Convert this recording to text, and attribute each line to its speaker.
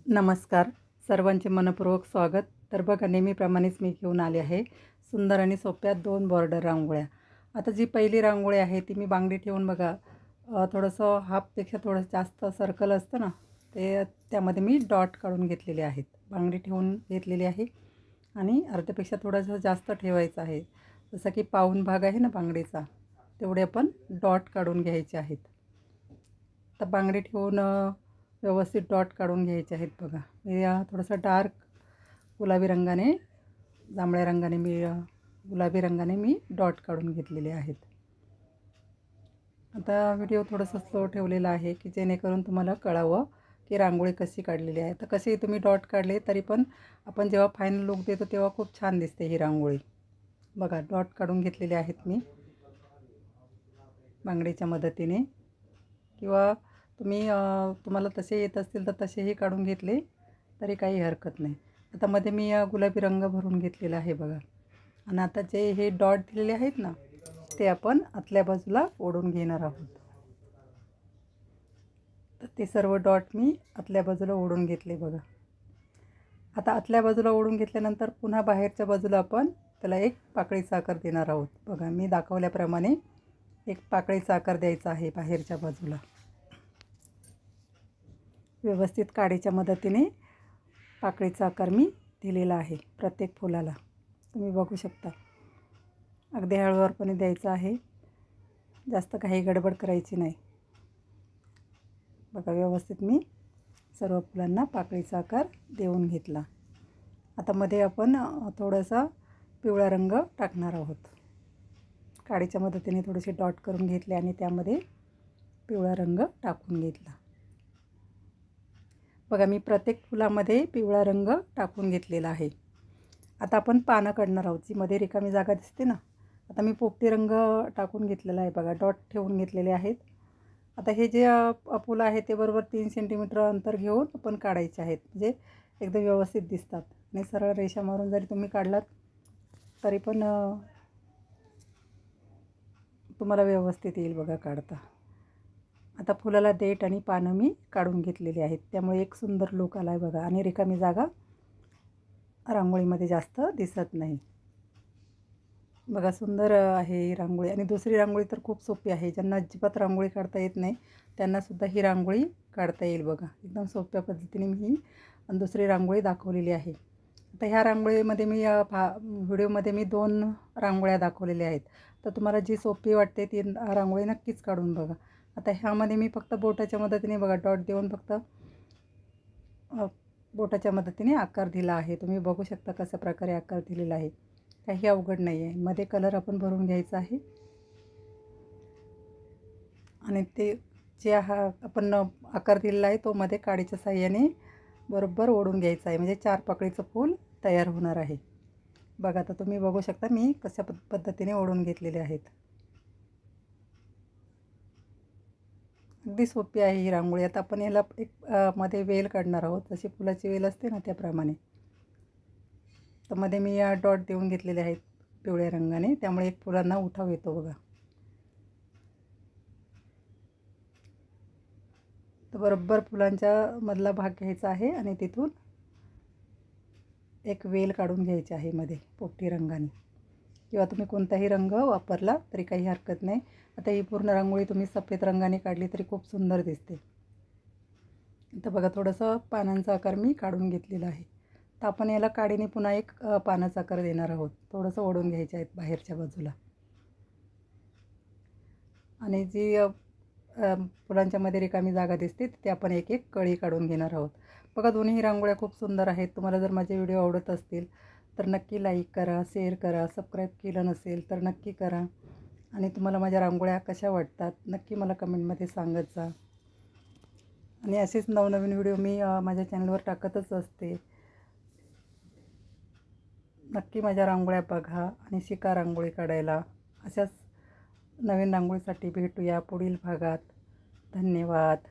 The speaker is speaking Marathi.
Speaker 1: नमस्कार. सर्वांचे मनपूर्वक स्वागत. तर बघा, नेहमीप्रमाणेच मी घेऊन आले आहे सुंदर आणि सोप्या 2 बॉर्डर रांगोळ्या. आता जी पहिली रांगोळी आहे ती मी बांगडी ठेवून बघा, थोडंसं हाफपेक्षा थोडं जास्त सर्कल असतं ना, ते त्यामध्ये मी डॉट काढून घेतलेले आहेत. बांगडी ठेवून घेतलेली आहे आणि अर्ध्यापेक्षा थोडंसं जास्त ठेवायचं आहे. जसं की पाऊण भाग आहे ना बांगडीचा, तेवढे आपण डॉट काढून घ्यायचे आहेत. तर बांगडी ठेवून व्यवस्थित डॉट काढून घ्यायचे आहेत. बघा, मी थोडंसं डार्क गुलाबी रंगाने, जांभळ्या रंगाने गुलाबी रंगाने मी डॉट काढून घेतलेले आहेत. आता व्हिडिओ थोडंसं स्लो ठेवलेला आहे की जेणेकरून तुम्हाला कळावं की रांगोळी कशी काढलेली आहे. तर कसे तुम्ही डॉट काढले तरी पण आपण जेव्हा फायनल लुक देतो तेव्हा खूप छान दिसते ही रांगोळी. बघा, डॉट काढून घेतलेले आहेत मी बांगडीच्या मदतीने, किंवा तुम्हाला तसे येत असतील तर तसेही काढून घेतले तरी काही हरकत नाही. आता मध्ये मी गुलाबी रंग भरून घेतलेला आहे बघा. आणि आता जे हे डॉट दिलेले आहेत ना, ते आपण आतल्या बाजूला ओढून घेणार आहोत. तर ते सर्व डॉट मी आतल्या बाजूला ओढून घेतले बघा. आता आतल्या बाजूला ओढून घेतल्यानंतर पुन्हा बाहेरच्या बाजूला आपण त्याला एक पाकळीचा आकार देणार आहोत. बघा, मी दाखवल्याप्रमाणे एक पाकळीचा आकार द्यायचा आहे बाहेरच्या बाजूला. व्यवस्थित काडीच्या मदतीने पाकळीचा आकार मी दिलेला आहे प्रत्येक फुलाला. तुम्ही बघू शकता. अगदी हळूवारपणे द्यायचं आहे, जास्त काही गडबड करायची नाही. बघा, व्यवस्थित मी सर्व फुलांना पाकळीचा आकार देऊन घेतला. आता मध्ये आपण थोडासा पिवळा रंग टाकणार आहोत. काडीच्या मदतीने थोडेसे डॉट करून घेतले आणि त्यामध्ये पिवळा रंग टाकून घेतला. बघा, मी प्रत्येक फुलामध्ये पिवळा रंग टाकून घेतलेला आहे. आता आपण पानं काढणार आहोत. जी मध्ये रिकामी जागा दिसते ना, आता मी पोपटी रंग टाकून घेतलेला आहे बघा. डॉट ठेवून घेतलेले आहेत. आता हे जे फुलं आहे ते बरोबर 3 सेंटीमीटर अंतर घेऊन आपण काढायचे आहेत, म्हणजे एकदम व्यवस्थित दिसतात. आणि सरळ रेषा मारून जरी तुम्ही काढलात तरी पण तुम्हाला व्यवस्थित येईल बघा काढता. आता फुलाला देठ आणि पानं मी काढून घेतलेली आहेत, त्यामुळे एक सुंदर लुक आला आहे बघा. आणि रिकामी जागा रांगोळीमध्ये जास्त दिसत नाही. बघा, सुंदर आहे ही रांगोळी. आणि दुसरी रांगोळी तर खूप सोपी आहे. ज्यांना अजिबात रांगोळी काढता येत नाही त्यांनासुद्धा ही रांगोळी काढता येईल बघा. एकदम सोप्या पद्धतीने मी ही दुसरी रांगोळी दाखवलेली आहे. आता ह्या रांगोळीमध्ये मी व्हिडिओमध्ये मी 2 रांगोळ्या दाखवलेल्या आहेत. तर तुम्हाला जी सोपी वाटते ती रांगोळी नक्कीच काढून बघा. आता ह्यामध्ये मी फक्त बोटाच्या मदतीने बघा डॉट देऊन फक्त बोटाच्या मदतीने आकार दिला आहे. तुम्ही बघू शकता कशा प्रकारे आकार दिलेला आहे. काही अवघड नाही आहे. मध्ये कलर आपण भरून घ्यायचा आहे आणि ते जे आपण आकार दिलेला आहे तो मध्ये काडीच्या साहाय्याने बरोबर ओढून घ्यायचा आहे, म्हणजे 4 पाकळीचं फूल तयार होणार आहे. बघा, आता तुम्ही बघू शकता मी कशा पद्धतीने ओढून घेतलेले आहेत. अगदी सोपी आहे ही रांगोळी. आता आपण याला एक मध्ये वेल काढणार आहोत, जशी फुलाची वेल असते ना त्याप्रमाणे. तर मध्ये मी डॉट देऊन घेतलेले आहेत पिवळ्या रंगाने, त्यामुळे एक फुलांना उठाव येतो बघा. तर बरोबर फुलांच्या मधला भाग घ्यायचा आहे आणि तिथून एक वेल काढून घ्यायची आहे मध्ये पोपटी रंगाने, किंवा तुम्ही कोणताही रंग वापरला तरी काही हरकत नाही. आता ही पूर्ण रांगोळी तुम्ही सफेद रंगाने काढली तरी खूप सुंदर दिसते. आता बघा, थोडंसं पानांचा आकार मी काढून घेतलेला आहे. तर आपण याला काडीने पुन्हा एक पानाचा आकार देणार आहोत. थोडंसं ओढून घ्यायचे आहेत बाहेरच्या बाजूला. आणि जी फुलांच्या मध्ये रिकामी जागा दिसते ते आपण एक एक कळी काढून घेणार आहोत. बघा, दोन्ही रांगोळ्या खूप सुंदर आहेत. तुम्हाला जर माझे व्हिडिओ आवडत असतील तर नक्की लाईक करा, शेअर करा. सबस्क्राईब केलं नसेल तर नक्की करा. आणि तुम्हाला माझ्या रांगोळ्या कशा वाटतात नक्की मला कमेंटमध्ये सांगत जा. आणि असेच नवनवीन व्हिडिओ मी माझ्या चॅनलवर टाकतच असते. नक्की माझ्या रांगोळ्या बघा आणि शिका रांगोळी काढायला. अशाच नवीन रांगोळीसाठी भेटूया पुढील भागात. धन्यवाद.